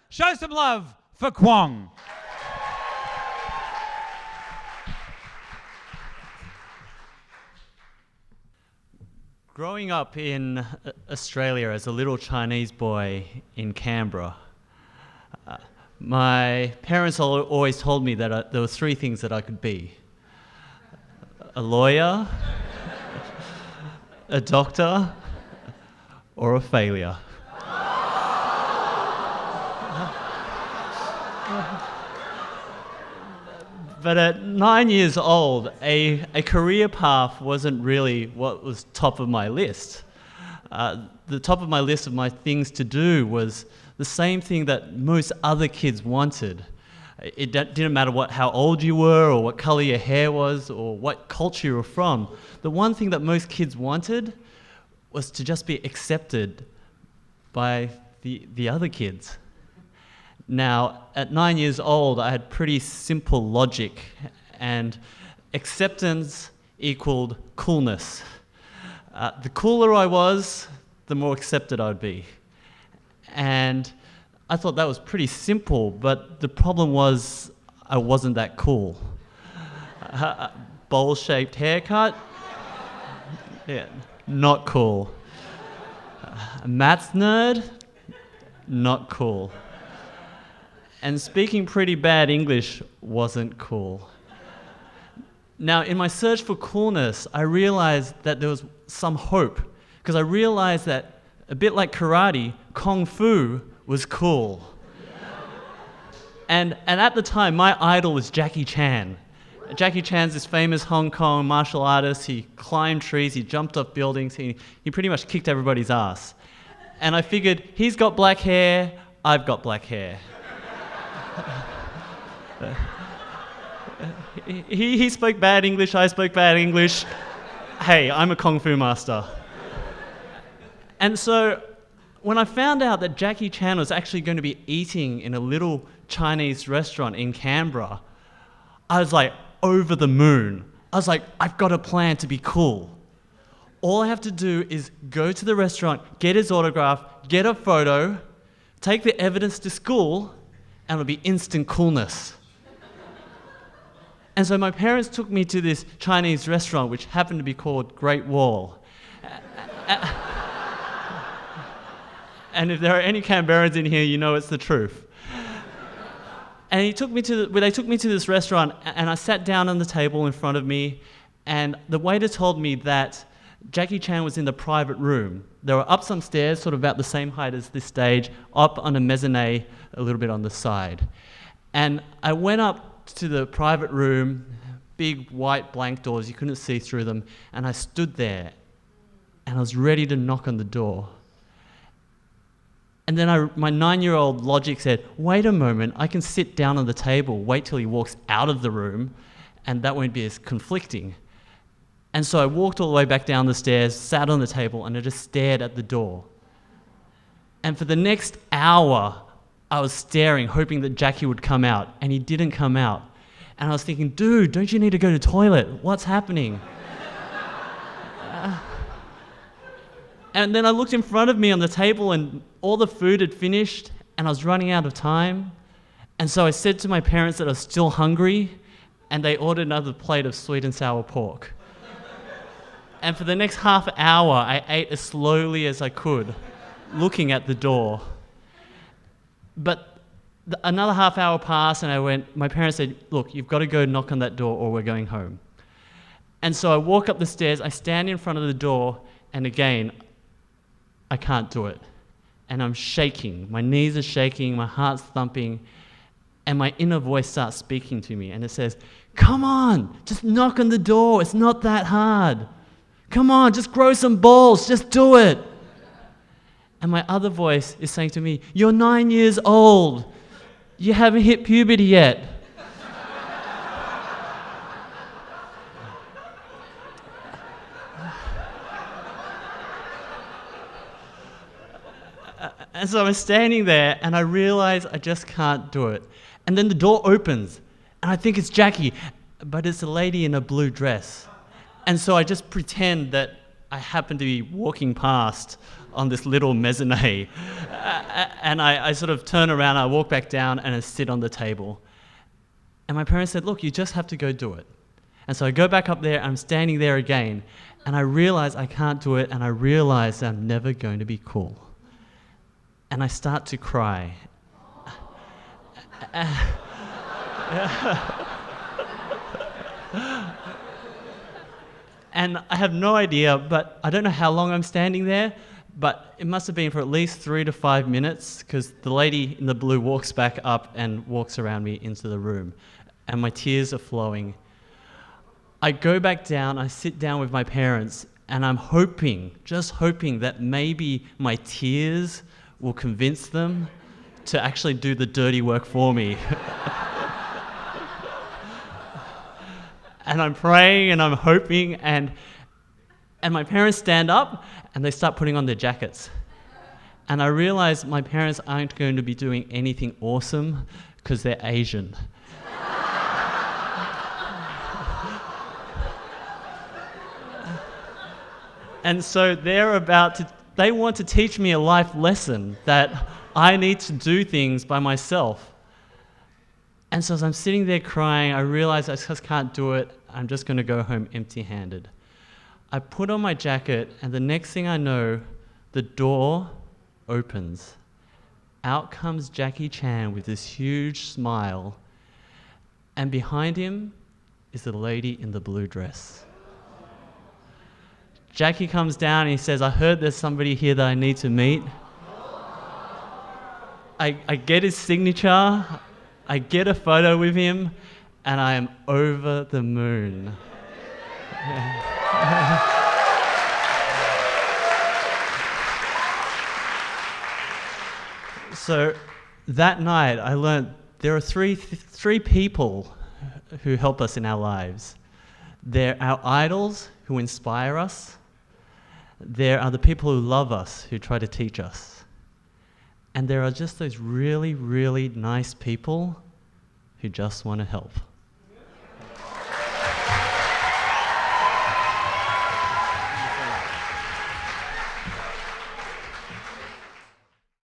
Show some love for Kwong. Growing up in Australia as a little Chinese boy in Canberra, my parents always told me that there were three things that I could be: a lawyer, a doctor, or a failure. But at 9 years old, a career path wasn't really what was top of my list. The top of my list of my things to do was the same thing that most other kids wanted. It didn't matter how old you were or what color your hair was or what culture you were from. The one thing that most kids wanted was to just be accepted by the other kids. Now, at 9 years old, I had pretty simple logic, and acceptance equaled coolness. The cooler I was, the more accepted I'd be. And I thought that was pretty simple, but the problem was I wasn't that cool. Bowl-shaped haircut? Yeah, not cool. A maths nerd? Not cool. And speaking pretty bad English wasn't cool. Now, in my search for coolness, I realized that there was some hope, because I realized that, a bit like karate, kung fu was cool. And at the time, my idol was Jackie Chan. Jackie Chan's this famous Hong Kong martial artist. He climbed trees, he jumped off buildings, he pretty much kicked everybody's ass. And I figured, he's got black hair, I've got black hair. He spoke bad English, I spoke bad English. Hey, I'm a Kung Fu master. And so, when I found out that Jackie Chan was actually going to be eating in a little Chinese restaurant in Canberra, I was like, over the moon. I was like, I've got a plan to be cool. All I have to do is go to the restaurant, get his autograph, get a photo, take the evidence to school, and it'll be instant coolness. And so my parents took me to this Chinese restaurant, which happened to be called Great Wall. And if there are any Canberrans in here, you know it's the truth. And they took me to this restaurant, and I sat down on the table in front of me, and the waiter told me that Jackie Chan was in the private room. They were up some stairs, sort of about the same height as this stage, up on a mezzanine, a little bit on the side. And I went up to the private room, big white blank doors, you couldn't see through them, and I stood there, and I was ready to knock on the door. And then my 9-year-old logic said, wait a moment, I can sit down on the table, wait till he walks out of the room, and that won't be as conflicting. And so I walked all the way back down the stairs, sat on the table, and I just stared at the door. And for the next hour, I was staring, hoping that Jackie would come out, and he didn't come out. And I was thinking, dude, don't you need to go to the toilet? What's happening? And then I looked in front of me on the table, and all the food had finished, and I was running out of time. And so I said to my parents that I was still hungry, and they ordered another plate of sweet and sour pork. And for the next half hour, I ate as slowly as I could, looking at the door. But another half hour passed, and my parents said, look, you've got to go knock on that door or we're going home. And so I walk up the stairs, I stand in front of the door, and again, I can't do it. And I'm shaking. My knees are shaking, my heart's thumping, and my inner voice starts speaking to me, and it says, come on, just knock on the door, it's not that hard. Come on, just grow some balls, just do it. And my other voice is saying to me, you're 9 years old. You haven't hit puberty yet. And so I'm standing there, and I realize I just can't do it. And then the door opens, and I think it's Jackie, but it's a lady in a blue dress. And so I just pretend that I happen to be walking past on this little mezzanine. And I sort of turn around, I walk back down, and I sit on the table. And my parents said, look, you just have to go do it. And so I go back up there, I'm standing there again, and I realize I can't do it, and I realize I'm never going to be cool. And I start to cry. And I have no idea, but I don't know how long I'm standing there, but it must have been for at least 3 to 5 minutes, because the lady in the blue walks back up and walks around me into the room, and my tears are flowing. I go back down, I sit down with my parents, and I'm hoping, just hoping, that maybe my tears will convince them to actually do the dirty work for me. And I'm praying and I'm hoping, and my parents stand up and they start putting on their jackets. And I realize my parents aren't going to be doing anything awesome because they're Asian. And so they want to teach me a life lesson that I need to do things by myself. And so as I'm sitting there crying, I realize I just can't do it. I'm just going to go home empty-handed. I put on my jacket, and the next thing I know, the door opens. Out comes Jackie Chan with this huge smile, and behind him is the lady in the blue dress. Jackie comes down and he says, I heard there's somebody here that I need to meet. I get his signature, I get a photo with him, and I am over the moon. So that night I learned there are three people who help us in our lives. They're our idols who inspire us. There are the people who love us, who try to teach us. And there are just those really, really nice people who just want to help.